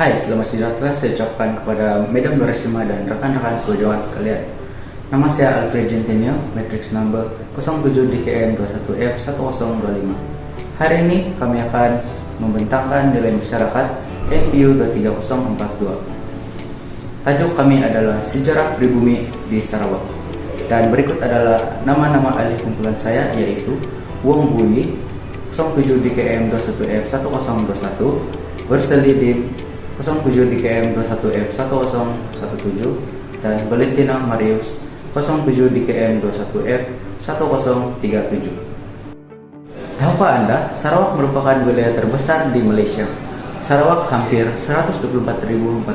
Hai, selamat sejahtera saya ucapkan kepada Madam Doresima dan rekan-rekan sejawat sekalian. Nama saya Alfred Gentenio, matrix number 07DKM21F1025. Hari ini kami akan membentangkan nilai masyarakat NPU 23042. Tajuk kami adalah Sejarah Pribumi di Sarawak. Dan berikut adalah nama-nama ahli kumpulan saya, yaitu Wong Bui 07DKM21F1021, Berselidim 07DKM21F1017, dan Valentina Marius 07DKM21F1037. Tahukah Anda, Sarawak merupakan wilayah terbesar di Malaysia. Sarawak hampir 124.450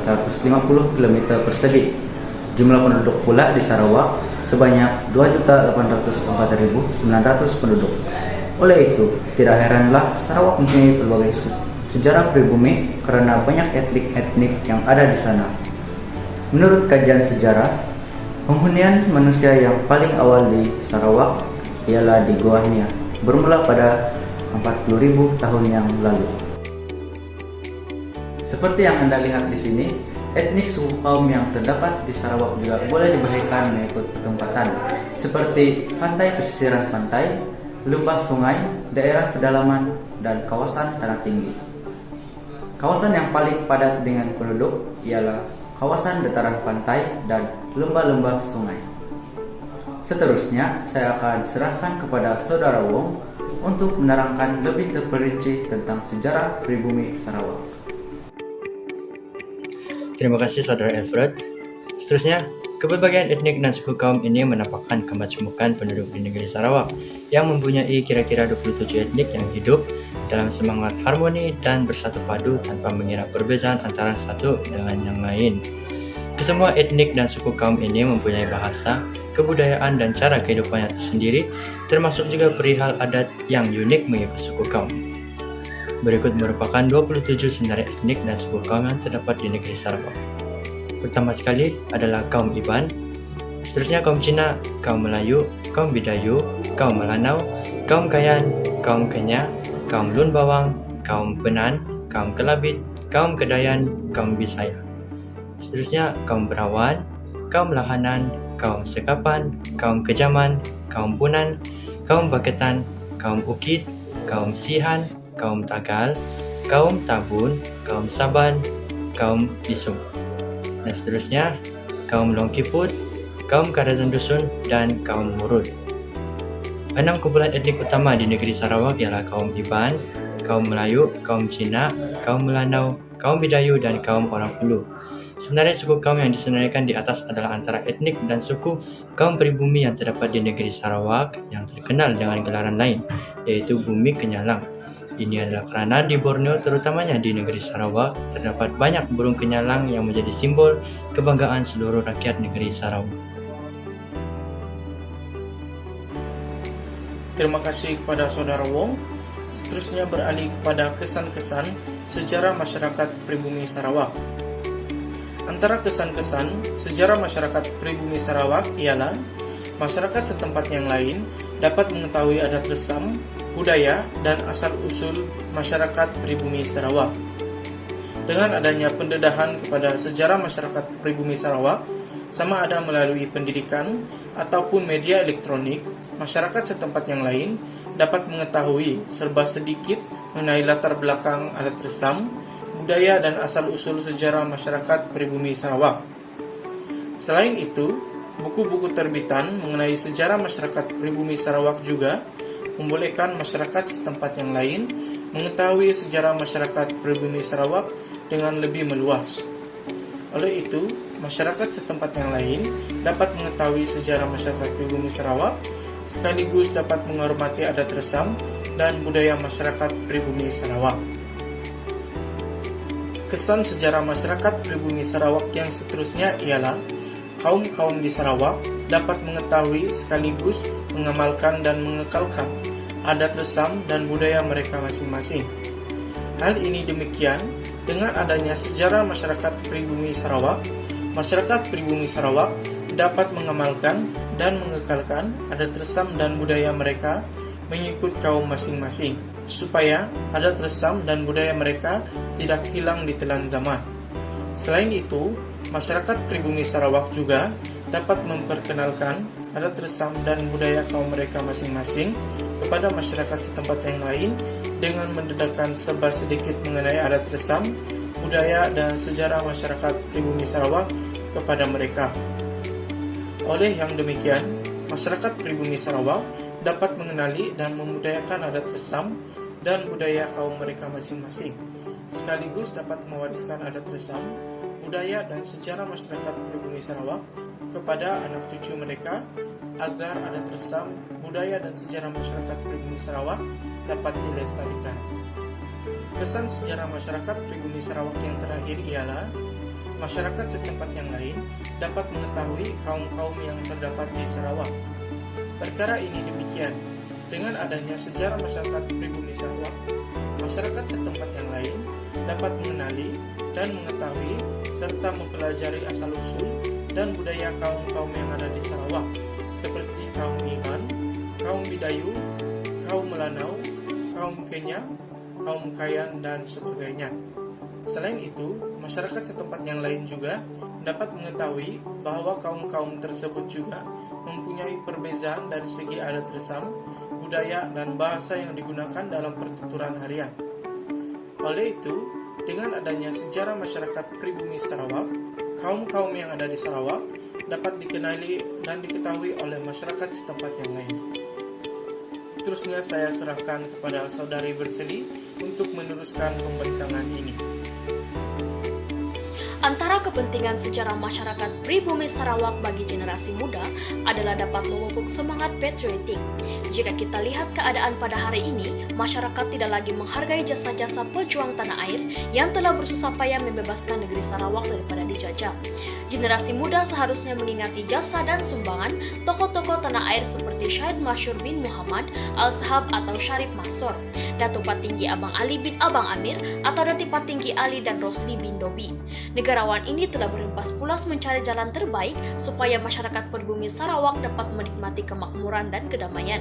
km persegi. Jumlah penduduk pula di Sarawak sebanyak 2.804.900 penduduk. Oleh itu, tidak heranlah Sarawak mempunyai berbagai sejarah pribumi karena banyak etnik-etnik yang ada di sana. Menurut kajian sejarah, penghunian manusia yang paling awal di Sarawak ialah di Gua Nia, bermula pada 40.000 tahun yang lalu. Seperti yang Anda lihat di sini, etnik suku kaum yang terdapat di Sarawak juga boleh dibahagikan mengikut tempatan, seperti pantai pesisiran pantai, lembah sungai, daerah pedalaman, dan kawasan tanah tinggi. Kawasan yang paling padat dengan penduduk ialah kawasan dataran pantai dan lembah-lembah sungai. Seterusnya, saya akan serahkan kepada Saudara Wong untuk menerangkan lebih terperinci tentang sejarah pribumi Sarawak. Terima kasih Saudara Alfred. Seterusnya, keberbagian etnik dan suku kaum ini menampakkan kemajemukan penduduk di negeri Sarawak yang mempunyai kira-kira 27 etnik yang hidup dalam semangat harmoni dan bersatu padu tanpa mengira perbezaan antara satu dengan yang lain. Kesemua etnik dan suku kaum ini mempunyai bahasa, kebudayaan, dan cara kehidupannya tersendiri, termasuk juga perihal adat yang unik mengikut suku kaum. Berikut merupakan 27 senarai etnik dan suku kaum yang terdapat di negeri Sarawak. Pertama sekali adalah kaum Iban, seterusnya kaum Cina, kaum Melayu, kaum Bidayu, kaum Melanau, kaum Kayan, kaum Kenya, kaum Lun Bawang, kaum Penan, kaum Kelabit, kaum Kedayan, kaum Bisaya. Seterusnya kaum Berawan, kaum Lahanan, kaum Sekapan, kaum Kejaman, kaum Punan, kaum Baketan, kaum Ukit, kaum Sihan, kaum Tagal, kaum Tabun, kaum Saban, kaum Isung. Dan seterusnya kaum Longkiput, kaum Karazan Dusun, dan kaum Murut. 6 kumpulan etnik utama di negeri Sarawak ialah kaum Iban, kaum Melayu, kaum Cina, kaum Melanau, kaum Bidayu, dan kaum Orang Ulu. Senarai suku kaum yang disenaraikan di atas adalah antara etnik dan suku kaum pribumi yang terdapat di negeri Sarawak yang terkenal dengan gelaran lain, yaitu Bumi Kenyalang. Ini adalah kerana di Borneo, terutamanya di negeri Sarawak, terdapat banyak burung kenyalang yang menjadi simbol kebanggaan seluruh rakyat negeri Sarawak. Terima kasih kepada Saudara Wong. Seterusnya beralih kepada kesan-kesan sejarah masyarakat pribumi Sarawak. Antara kesan-kesan sejarah masyarakat pribumi Sarawak ialah masyarakat setempat yang lain dapat mengetahui adat resam, budaya, dan asal-usul masyarakat pribumi Sarawak. Dengan adanya pendedahan kepada sejarah masyarakat pribumi Sarawak, sama ada melalui pendidikan ataupun media elektronik, masyarakat setempat yang lain dapat mengetahui serba sedikit mengenai latar belakang adat resam, budaya, dan asal-usul sejarah masyarakat pribumi Sarawak. Selain itu, buku-buku terbitan mengenai sejarah masyarakat pribumi Sarawak juga membolehkan masyarakat setempat yang lain mengetahui sejarah masyarakat pribumi Sarawak dengan lebih meluas. Oleh itu, masyarakat setempat yang lain dapat mengetahui sejarah masyarakat pribumi Sarawak sekaligus dapat menghormati adat resam dan budaya masyarakat pribumi Sarawak. Kesan sejarah masyarakat pribumi Sarawak yang seterusnya ialah kaum-kaum di Sarawak dapat mengetahui sekaligus mengamalkan dan mengekalkan adat resam dan budaya mereka masing-masing. Hal ini demikian dengan adanya sejarah masyarakat pribumi Sarawak. Masyarakat pribumi Sarawak dapat mengamalkan dan mengekalkan adat resam dan budaya mereka mengikut kaum masing-masing, supaya adat resam dan budaya mereka tidak hilang di telan zaman. Selain itu, masyarakat pribumi Sarawak juga dapat memperkenalkan adat resam dan budaya kaum mereka masing-masing kepada masyarakat setempat yang lain dengan mendedahkan serba sedikit mengenai adat resam, budaya, dan sejarah masyarakat pribumi Sarawak kepada mereka. Oleh yang demikian, masyarakat pribumi Sarawak dapat mengenali dan memudayakan adat resam dan budaya kaum mereka masing-masing, sekaligus dapat mewariskan adat resam, budaya, dan sejarah masyarakat pribumi Sarawak kepada anak cucu mereka agar adat resam, budaya, dan sejarah masyarakat pribumi Sarawak dapat dilestarikan. Kesan sejarah masyarakat pribumi Sarawak yang terakhir ialah masyarakat setempat yang lain dapat mengetahui kaum-kaum yang terdapat di Sarawak. Perkara ini demikian, dengan adanya sejarah masyarakat pribumi Sarawak, masyarakat setempat yang lain dapat mengenali dan mengetahui serta mempelajari asal-usul dan budaya kaum-kaum yang ada di Sarawak, seperti kaum Iban, kaum Bidayu, kaum Melanau, kaum Kenya, kaum Kayan, dan sebagainya. Selain itu, masyarakat setempat yang lain juga dapat mengetahui bahwa kaum-kaum tersebut juga mempunyai perbezaan dari segi adat resam, budaya, dan bahasa yang digunakan dalam pertuturan harian. Oleh itu, dengan adanya sejarah masyarakat pribumi Sarawak, kaum-kaum yang ada di Sarawak dapat dikenali dan diketahui oleh masyarakat setempat yang lain. Seterusnya saya serahkan kepada Saudari Berseli untuk meneruskan pembincangan ini. Antara kepentingan sejarah masyarakat pribumi Sarawak bagi generasi muda adalah dapat memupuk semangat patriotik. Jika kita lihat keadaan pada hari ini, masyarakat tidak lagi menghargai jasa-jasa pejuang tanah air yang telah bersusah payah membebaskan negeri Sarawak daripada dijajah. Generasi muda seharusnya mengingati jasa dan sumbangan tokoh-tokoh tanah air seperti Syahid Masyur bin Muhammad Al-Sahab atau Syarif Masor, Datuk Patinggi Abang Ali bin Abang Amir atau Datuk Patinggi Ali dan Rosli bin Dobi. Negarawan ini telah berhempas pulas mencari jalan terbaik supaya masyarakat pribumi Sarawak dapat menikmati kemakmuran dan kedamaian.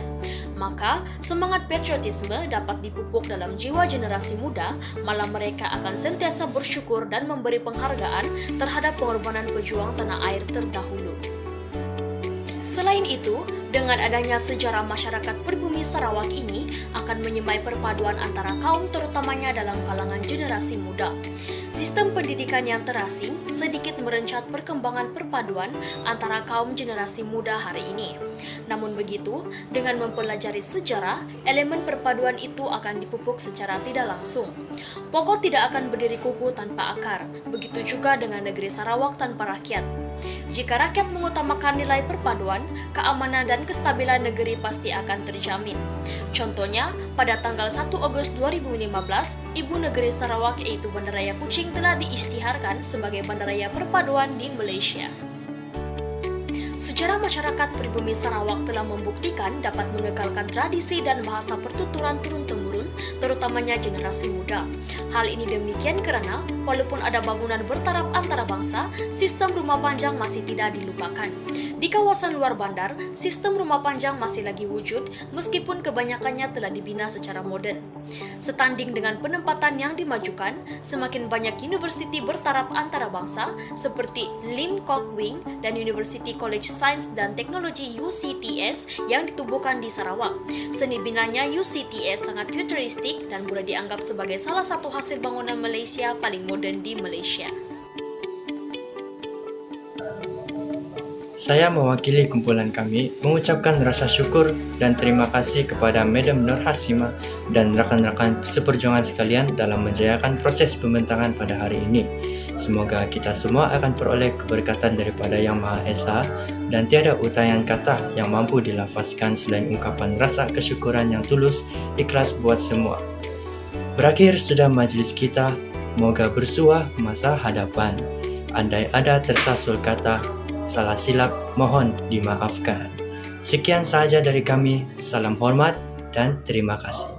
Maka, semangat patriotisme dapat dipupuk dalam jiwa generasi muda, malah mereka akan sentiasa bersyukur dan memberi penghargaan terhadap pengorbanan pejuang tanah air terdahulu. Selain itu, dengan adanya sejarah masyarakat pribumi Sarawak ini akan menyemai perpaduan antara kaum terutamanya dalam kalangan generasi muda. Sistem pendidikan yang terasing sedikit merencat perkembangan perpaduan antara kaum generasi muda hari ini. Namun begitu, dengan mempelajari sejarah, elemen perpaduan itu akan dipupuk secara tidak langsung. Pokok tidak akan berdiri kukuh tanpa akar, begitu juga dengan negeri Sarawak tanpa rakyat. Jika rakyat mengutamakan nilai perpaduan, keamanan dan kestabilan negeri pasti akan terjamin. Contohnya, pada tanggal 1 Agustus 2015, Ibu Negeri Sarawak yaitu Bandaraya Kuching telah diisytiharkan sebagai Bandaraya Perpaduan di Malaysia. Sejarah masyarakat pribumi Sarawak telah membuktikan dapat mengekalkan tradisi dan bahasa pertuturan turun-temurun, terutamanya generasi muda. Hal ini demikian karena walaupun ada bangunan bertaraf antara bangsa, sistem rumah panjang masih tidak dilupakan. Di kawasan luar bandar, sistem rumah panjang masih lagi wujud meskipun kebanyakannya telah dibina secara moden. Setanding dengan penempatan yang dimajukan, semakin banyak universiti bertaraf antara bangsa seperti Lim Kok Wing dan University College Science dan Teknologi UCTS yang ditubuhkan di Sarawak. Seni binanya UCTS sangat futuristik dan boleh dianggap sebagai salah satu hasil bangunan Malaysia paling moden di Malaysia. Saya mewakili kumpulan kami mengucapkan rasa syukur dan terima kasih kepada Madam Nur Hasima dan rakan-rakan seperjuangan sekalian dalam menjayakan proses pembentangan pada hari ini. Semoga kita semua akan peroleh keberkatan daripada Yang Maha Esa dan tiada utayan kata yang mampu dilafazkan selain ungkapan rasa kesyukuran yang tulus, ikhlas buat semua. Berakhir sudah majlis kita, moga bersuah masa hadapan. Andai ada tersasul kata, salah silap mohon dimaafkan. Sekian sahaja dari kami, salam hormat dan terima kasih.